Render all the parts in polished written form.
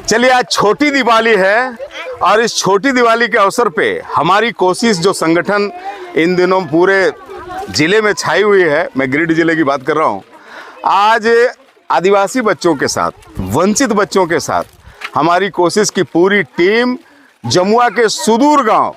चलिए, आज छोटी दिवाली है और इस छोटी दिवाली के अवसर पे हमारी कोशिश जो संगठन इन दिनों पूरे ज़िले में छाई हुई है, मैं गिरिडीह ज़िले की बात कर रहा हूँ। आज आदिवासी बच्चों के साथ, वंचित बच्चों के साथ हमारी कोशिश की पूरी टीम जमुआ के सुदूर गांव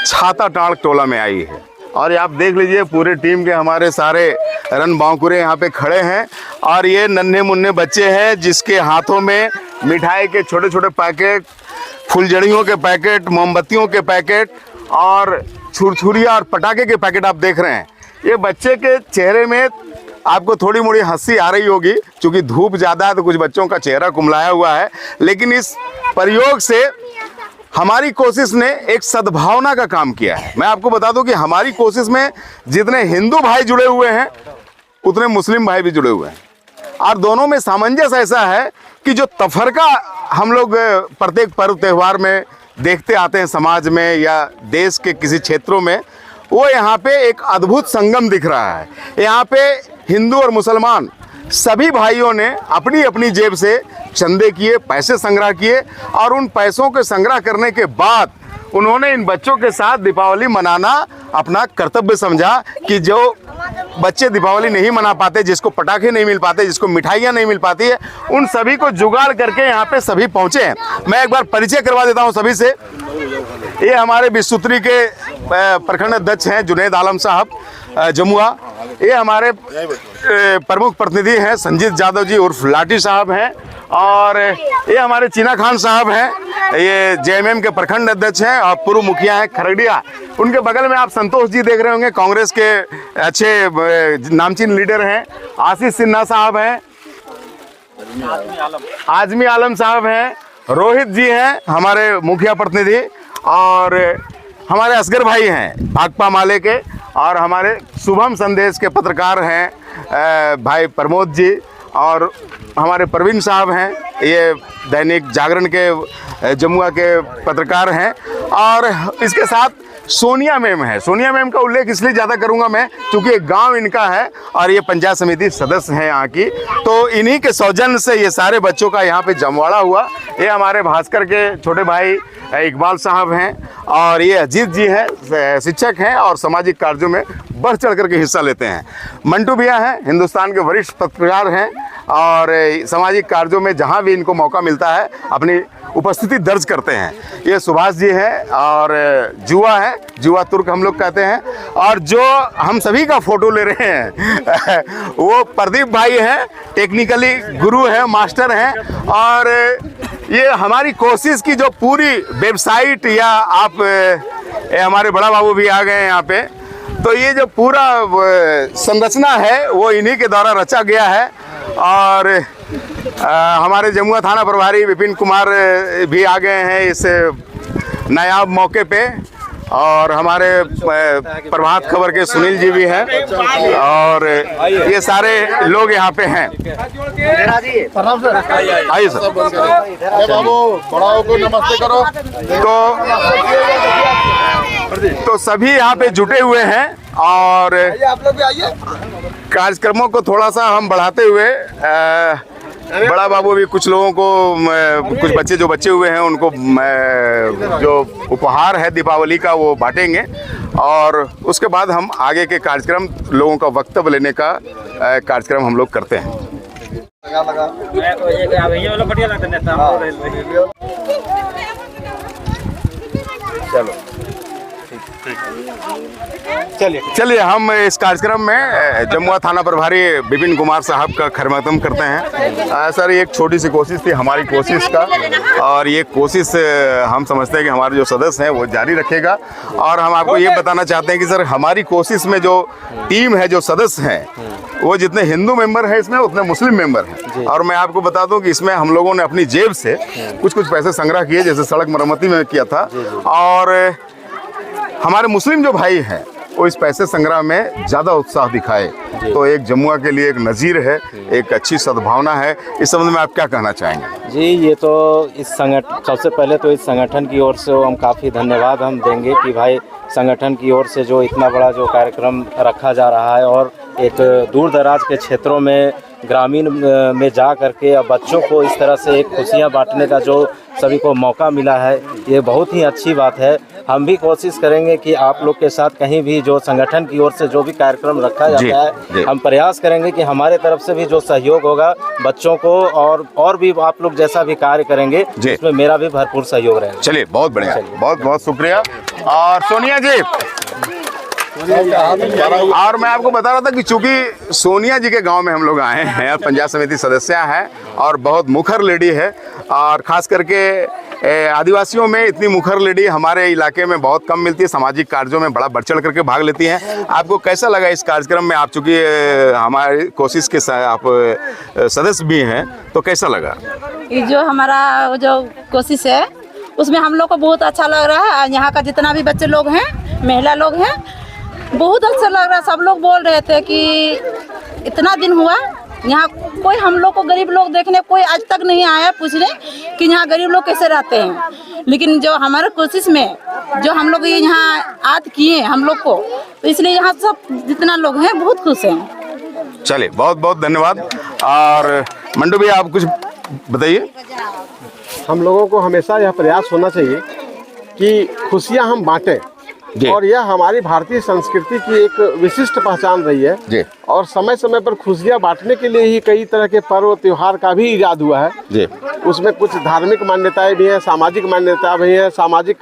छाताटाड़ टोला में आई है। और आप देख लीजिए, पूरे टीम के हमारे सारे रन बांकुरे यहाँ पे खड़े हैं और ये नन्हे मुन्ने बच्चे हैं जिसके हाथों में मिठाई के छोटे छोटे पैकेट, फुलझड़ियों के पैकेट, मोमबत्तियों के पैकेट और छुरछुरिया और पटाखे के पैकेट आप देख रहे हैं। ये बच्चे के चेहरे में आपको थोड़ी मोड़ी हंसी आ रही होगी, क्योंकि धूप ज़्यादा है तो कुछ बच्चों का चेहरा कुम्हलाया हुआ है। लेकिन इस प्रयोग से हमारी कोशिश ने एक सद्भावना का काम किया है। मैं आपको बता दूं कि हमारी कोशिश में जितने हिंदू भाई जुड़े हुए हैं उतने मुस्लिम भाई भी जुड़े हुए हैं और दोनों में सामंजस्य ऐसा है कि जो तफरका हम लोग प्रत्येक पर्व त्यौहार में देखते आते हैं समाज में या देश के किसी क्षेत्रों में, वो यहाँ पे एक अद्भुत संगम दिख रहा है। यहाँ पे हिंदू और मुसलमान सभी भाइयों ने अपनी अपनी जेब से चंदे किए, पैसे संग्रह किए और उन पैसों के संग्रह करने के बाद उन्होंने इन बच्चों के साथ दीपावली मनाना अपना कर्तव्य समझा कि जो बच्चे दीपावली नहीं मना पाते, जिसको पटाखे नहीं मिल पाते, जिसको मिठाइयाँ नहीं मिल पाती है, उन सभी को जुगाड़ करके यहाँ पे सभी पहुँचे हैं। मैं एक बार परिचय करवा देता हूँ सभी से। ये हमारे बिस्तुत्री के प्रखंड अध्यक्ष हैं जुनैद आलम साहब जमुआ। ये हमारे प्रमुख प्रतिनिधि हैं संजीत यादव जी उर्फ लाठी साहब हैं और ये हमारे चीना खान साहब हैं, ये जेएमएम के प्रखंड अध्यक्ष हैं और पूर्व मुखिया हैं खरगडिया। उनके बगल में आप संतोष जी देख रहे होंगे, कांग्रेस के अच्छे नामचीन लीडर हैं। आशीष सिन्हा साहब हैं, आजमी आलम साहब हैं, रोहित जी हैं हमारे मुखिया प्रतिनिधि और हमारे असगर भाई हैं भाकपा माले के और हमारे शुभम संदेश के पत्रकार हैं भाई प्रमोद जी और हमारे प्रवीण साहब हैं, ये दैनिक जागरण के जमुआ के पत्रकार हैं और इसके साथ सोनिया मैम है। सोनिया मैम का उल्लेख इसलिए ज़्यादा करूंगा मैं क्योंकि एक गांव इनका है और ये पंचायत समिति सदस्य हैं यहाँ की, तो इन्हीं के सौजन्य से ये सारे बच्चों का यहाँ पे जमवाड़ा हुआ। ये हमारे भास्कर के छोटे भाई इकबाल साहब हैं और ये अजीत जी हैं, शिक्षक हैं और सामाजिक कार्यों में बढ़ चढ़ करके हिस्सा लेते हैं। मंटू भैया हैं, हिंदुस्तान के वरिष्ठ पत्रकार हैं और सामाजिक कार्यों में जहाँ भी इनको मौका मिलता है अपनी उपस्थिति दर्ज करते हैं। ये सुभाष जी हैं और जुआ है, जुआ तुर्क हम लोग कहते हैं और जो हम सभी का फोटो ले रहे हैं वो प्रदीप भाई हैं, टेक्निकली गुरु हैं, मास्टर हैं और ये हमारी कोशिश की जो पूरी वेबसाइट या आप हमारे बड़ा बाबू भी आ गए हैं यहाँ पे, तो ये जो पूरा संरचना है वो इन्हीं के द्वारा रचा गया है और हमारे जमुआ थाना प्रभारी विपिन कुमार भी आ गए हैं इस नायाब मौके पे और हमारे प्रभात खबर के सुनील जी भी हैं और ये सारे लोग यहाँ पे हैं। आइए सर, बाबू बड़ाओं को नमस्ते करो। तो सभी यहाँ पे जुटे हुए हैं और कार्यक्रमों को थोड़ा सा हम बढ़ाते हुए बड़ा बाबू भी कुछ लोगों को, कुछ बच्चे जो बचे हुए हैं उनको जो उपहार है दीपावली का वो बांटेंगे और उसके बाद हम आगे के कार्यक्रम, लोगों का वक्तव्य लेने का कार्यक्रम हम लोग करते हैं। चलो चलिए हम इस कार्यक्रम में जमुआ थाना प्रभारी विपिन कुमार साहब का खैरमकदम करते हैं। सर, ये एक छोटी सी कोशिश थी हमारी कोशिश का और ये कोशिश हम समझते हैं कि हमारे जो सदस्य हैं वो जारी रखेगा और हम आपको ये बताना चाहते हैं कि सर हमारी कोशिश में जो टीम है, जो सदस्य हैं, वो जितने हिंदू मेंबर हैं इसमें उतने मुस्लिम मेंबर हैं और मैं आपको बता दूं कि इसमें हम लोगों ने अपनी जेब से कुछ पैसे संग्रह किए, जैसे सड़क मरम्मती में किया था और हमारे मुस्लिम जो भाई हैं वो इस पैसे संग्रह में ज़्यादा उत्साह दिखाए, तो एक जमुआ के लिए एक नज़ीर है, एक अच्छी सद्भावना है। इस संबंध में आप क्या कहना चाहेंगे? जी, ये तो इस संगठन, सबसे पहले तो इस संगठन की ओर से हम काफ़ी धन्यवाद हम देंगे कि भाई संगठन की ओर से जो इतना बड़ा जो कार्यक्रम रखा जा रहा है और एक दूर दराज के क्षेत्रों में ग्रामीण में जा करके अब बच्चों को इस तरह से एक खुशियाँ बांटने का जो सभी को मौका मिला है, ये बहुत ही अच्छी बात है। हम भी कोशिश करेंगे कि आप लोग के साथ कहीं भी जो संगठन की ओर से जो भी कार्यक्रम रखा जाता है, हम प्रयास करेंगे कि हमारे तरफ से भी जो सहयोग होगा बच्चों को और भी आप लोग जैसा भी कार्य करेंगे इसमें मेरा भी भरपूर सहयोग रहेगा। चलिए, बहुत बढ़िया, बहुत बहुत शुक्रिया। और सोनिया जी, और मैं आपको बता रहा था कि चूंकि सोनिया जी के गांव में हम लोग आए हैं और पंचायत समिति सदस्य हैं और बहुत मुखर लेडी है, और ख़ास करके आदिवासियों में इतनी मुखर लेडी हमारे इलाके में बहुत कम मिलती है। सामाजिक कार्यों में बड़ा बढ़ चढ़ करके भाग लेती हैं। आपको कैसा लगा इस कार्यक्रम में? आप चूँकि हमारी कोशिश के आप सदस्य भी हैं, तो कैसा लगा? ये जो हमारा जो कोशिश है उसमें हम लोग को बहुत अच्छा लग रहा है। यहाँ का जितना भी बच्चे लोग हैं, महिला लोग हैं, बहुत अच्छा लग रहा है। सब लोग बोल रहे थे कि इतना दिन हुआ यहाँ कोई हम लोग को गरीब लोग देखने कोई आज तक नहीं आया पूछने कि यहाँ गरीब लोग कैसे रहते हैं। लेकिन जो हमारे कोशिश में जो हम लोग यहाँ आज किए हम लोग को, तो इसलिए यहाँ सब जितना लोग हैं बहुत खुश हैं। चलिए, बहुत बहुत धन्यवाद। और मंडू भैया, आप कुछ बताइए। हम लोगों को हमेशा यह प्रयास होना चाहिए कि खुशियां हम बांटें, और यह हमारी भारतीय संस्कृति की एक विशिष्ट पहचान रही है जी। और समय समय पर खुशियां बांटने के लिए ही कई तरह के पर्व त्योहार का भी इजाद हुआ है जी। उसमें कुछ धार्मिक मान्यताएं भी हैं, सामाजिक मान्यता भी है, सामाजिक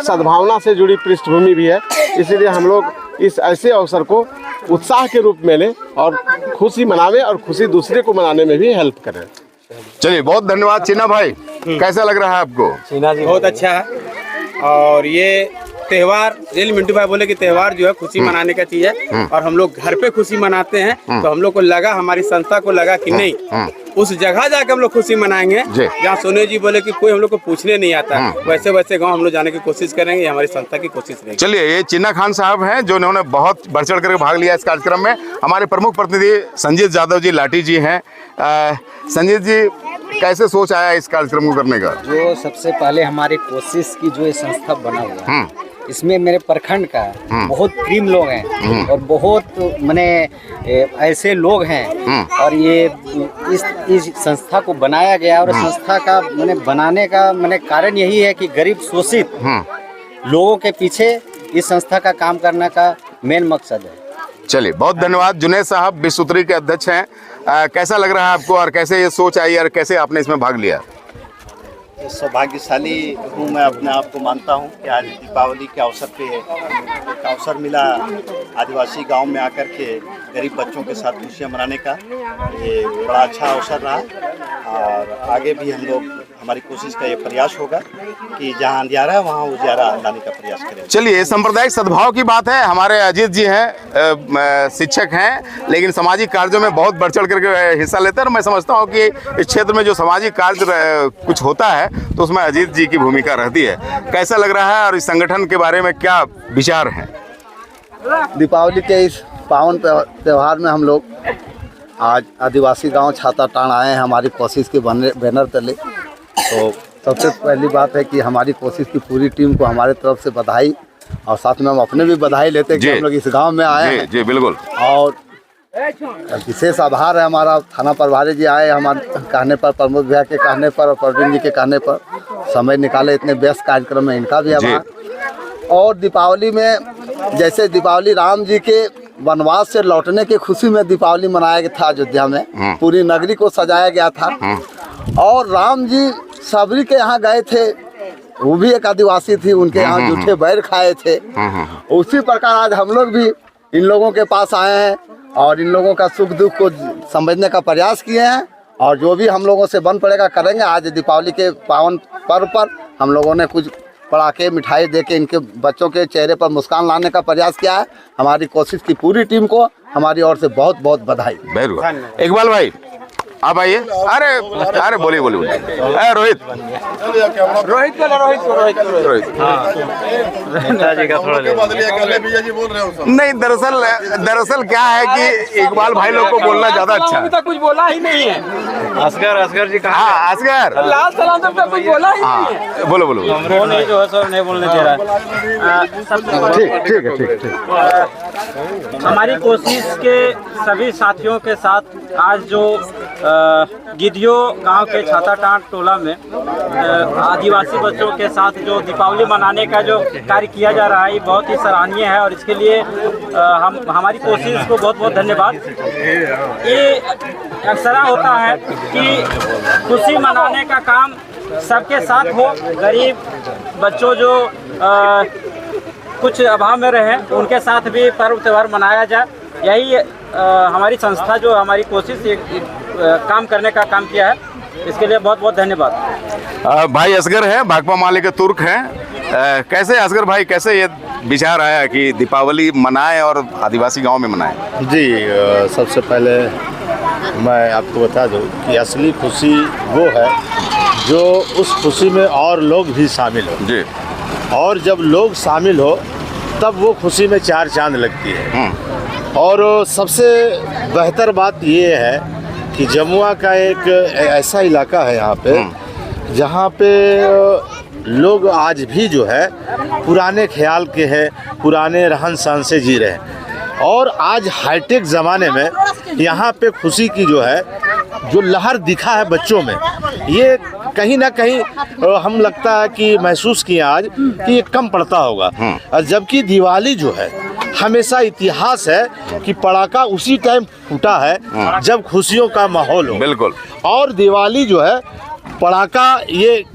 सद्भावना से जुड़ी पृष्ठभूमि भी है। इसलिए हम लोग इस ऐसे अवसर को उत्साह के रूप में लें और खुशी मनावें और खुशी दूसरे को मनाने में भी हेल्प करें। चलिए, बहुत धन्यवाद। चीना भाई, कैसा लग रहा है आपको? चीना जी, बहुत अच्छा है। और ये त्योहार, रियल मिंटू भाई बोले कि त्योहार जो है खुशी मनाने का चीज है, और हम लोग घर पे खुशी मनाते हैं। तो हम लोग को लगा, हमारी संस्था को लगा कि नहीं, उस जगह जाकर हम लोग खुशी मनाएंगे जहाँ सोने जी बोले कि कोई हम लोग को पूछने नहीं आता। वैसे वैसे गांव हम लोग जाने की कोशिश करेंगे, ये हमारी संस्था की कोशिश रहेगी। चलिए, ये चिन्ना खान साहब हैं जो इन्होंने बहुत बढ़ चढ़ कर भाग लिया इस कार्यक्रम में। हमारे प्रमुख प्रतिनिधि संजीत यादव जी लाठी जी हैं। संजीत जी, कैसे सोच आया इस कार्यक्रम को करने का? जो सबसे पहले हमारी कोशिश की जो ये संस्था बना हुआ है, इसमें मेरे प्रखंड का बहुत प्रेम लोग हैं और बहुत माने ऐसे लोग हैं, और ये इस संस्था को बनाया गया। और संस्था का माने बनाने का माने कारण यही है कि गरीब शोषित लोगों के पीछे इस संस्था का काम करने का मेन मकसद है। चलिए, बहुत धन्यवाद। जुनेद साहब विश्व सूत्री के अध्यक्ष हैं। कैसा लग रहा है आपको और कैसे ये सोच आई और कैसे आपने इसमें भाग लिया? सौभाग्यशाली हूँ मैं, अपने आप को मानता हूँ कि आज दीपावली के अवसर पे एक अवसर मिला आदिवासी गांव में आकर के गरीब बच्चों के साथ खुशियाँ मनाने का। ये बड़ा अच्छा अवसर रहा, और आगे भी हम लोग, हमारी कोशिश का ये प्रयास होगा कि जहाँ अंधियारा है वहाँ उजियारा लाने का प्रयास करें। चलिए, सांप्रदायिक सद्भाव की बात है। हमारे अजीत जी हैं, शिक्षक हैं, लेकिन सामाजिक कार्यों में बहुत बढ़ चढ़ करके हिस्सा लेते हैं। और मैं समझता हूँ कि इस क्षेत्र में जो सामाजिक कार्य कुछ होता है तो उसमें अजीत जी की भूमिका रहती है। कैसा लग रहा है और इस संगठन के बारे में क्या विचार हैं? दीपावली के इस पावन त्यौहार में हम लोग आज आदिवासी गांव छाताटांड़ आए हैं हमारी कोशिश के बैनर तले। तो सबसे पहली बात है कि हमारी कोशिश की पूरी टीम को हमारे तरफ से बधाई, और साथ में हम अपने भी बधाई लेते हैं कि हम लोग इस गांव में आए हैं। जी बिल्कुल। और विशेष आभार है हमारा थाना प्रभारी जी आए हमारे कहने पर, प्रमोद भैया के कहने पर और प्रवीण जी के कहने पर समय निकाले इतने व्यस्त कार्यक्रम में, इनका भी आभार। और दीपावली में, जैसे दीपावली राम जी के वनवास से लौटने की खुशी में दीपावली मनाया गया था अयोध्या में, पूरी नगरी को सजाया गया था। और राम जी सबरी के यहाँ गए थे, वो भी एक आदिवासी थी, उनके यहाँ जूठे बैर खाए थे। उसी प्रकार आज हम लोग भी इन लोगों के पास आए हैं और इन लोगों का सुख दुख को समझने का प्रयास किए हैं, और जो भी हम लोगों से बन पड़ेगा करेंगे। आज दीपावली के पावन पर्व पर हम लोगों ने कुछ पटाखे मिठाई दे के इनके बच्चों के चेहरे पर मुस्कान लाने का प्रयास किया है। हमारी कोशिश की पूरी टीम को हमारी ओर से बहुत बहुत बधाई। इकबाल भाई, आप आइए। अरे बोलिए बोलिए। रोहित नेताजी का थोड़ा नहीं, दरअसल क्या है कि इकबाल भाई लोग को बोलना ज्यादा अच्छा है। कुछ बोला ही नहीं है। असगर जी कहा। हाँ असगर, लाल सलाम तो कुछ बोला ही नहीं है। हाँ बोलो बोलो। वो नहीं जो है सो नहीं बोलने दे रहा है। ठीक है। हमारी कोशिश के सभी साथियों के साथ आज जो गिद्धियो गांव के छाताटांड टोला में आदिवासी बच्चों के साथ जो दीपावली मनाने का जो कार्य किया जा रहा है, ये बहुत ही सराहनीय है और इसके लिए हमारी कोशिश को बहुत बहुत धन्यवाद। ये अक्सर होता है कि खुशी मनाने का काम सबके साथ हो, गरीब बच्चों जो कुछ अभाव में रहे उनके साथ भी पर्व त्यौहार मनाया जाए, यही हमारी संस्था जो हमारी कोशिश ये काम करने का काम किया है, इसके लिए बहुत बहुत धन्यवाद। भाई असगर है, भाकपा माले के तुर्क हैं। कैसे असगर भाई, कैसे ये विचार आया कि दीपावली मनाएं और आदिवासी गांव में मनाएं? जी सबसे पहले मैं आपको बता दूं कि असली खुशी वो है जो उस खुशी में और लोग भी शामिल हो जी, और जब लोग शामिल हो तब वो खुशी में चार चांद लगती है। और सबसे बेहतर बात ये है कि जमुआ का एक ऐसा इलाका है यहाँ पे जहाँ पे लोग आज भी जो है पुराने ख्याल के हैं, पुराने रहन सहन से जी रहे हैं। और आज हाईटेक ज़माने में यहाँ पे खुशी की जो लहर दिखा है बच्चों में, ये कहीं ना कहीं हम लगता है कि महसूस किया आज कि ये कम पड़ता होगा। और जबकि दिवाली जो है हमेशा इतिहास है कि पटाखा उसी टाइम फूटा है जब खुशियों का माहौल हो। बिल्कुल। और दिवाली जो है पटाखा ये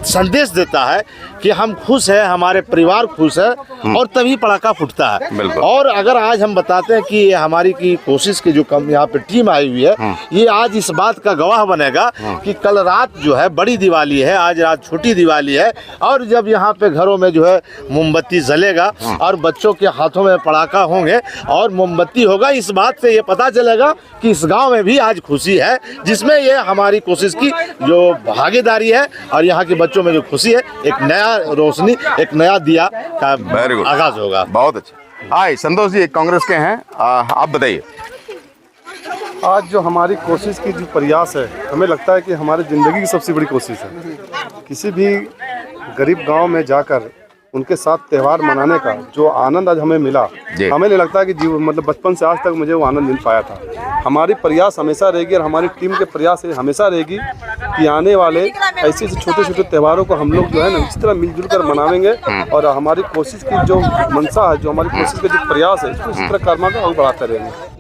संदेश देता है कि हम खुश हैं, हमारे परिवार खुश है और तभी पटाखा फूटता है। और अगर आज हम बताते हैं कि हमारी की कोशिश की जो कम यहाँ पे टीम आई हुई है, ये आज इस बात का गवाह बनेगा कि कल रात जो है बड़ी दिवाली है, आज रात छोटी दिवाली है। और जब यहाँ पे घरों में जो है मोमबत्ती जलेगा और बच्चों के हाथों में पटाखा होंगे और मोमबत्ती होगा, इस बात से ये पता चलेगा कि इस गाँव में भी आज खुशी है, जिसमें ये हमारी कोशिश की जो भागीदारी है और यहाँ के बच्चों में जो खुशी है, एक नया रोशनी, एक नया दिया का आगाज होगा। बहुत अच्छा। आए संतोष जी कांग्रेस के हैं, आप बताइए। आज जो हमारी कोशिश की जो प्रयास है, हमें लगता है कि हमारी ज़िंदगी की सबसे बड़ी कोशिश है। किसी भी गरीब गांव में जाकर उनके साथ त्यौहार मनाने का जो आनंद आज हमें मिला, हमें नहीं लगता है कि मतलब बचपन से आज तक मुझे वो आनंद मिल पाया था। हमारी प्रयास हमेशा रहेगी और हमारी टीम के प्रयास हमेशा रहेगी कि आने वाले ऐसे छोटे छोटे त्योहारों को हम लोग जो है ना इस तरह मिलजुल कर मनाएंगे और हमारी कोशिश की जो मंशा है, जो हमारी कोशिश का जो प्रयास है, इसको इस तरह कर्मा का और बढ़ाते रहेंगे।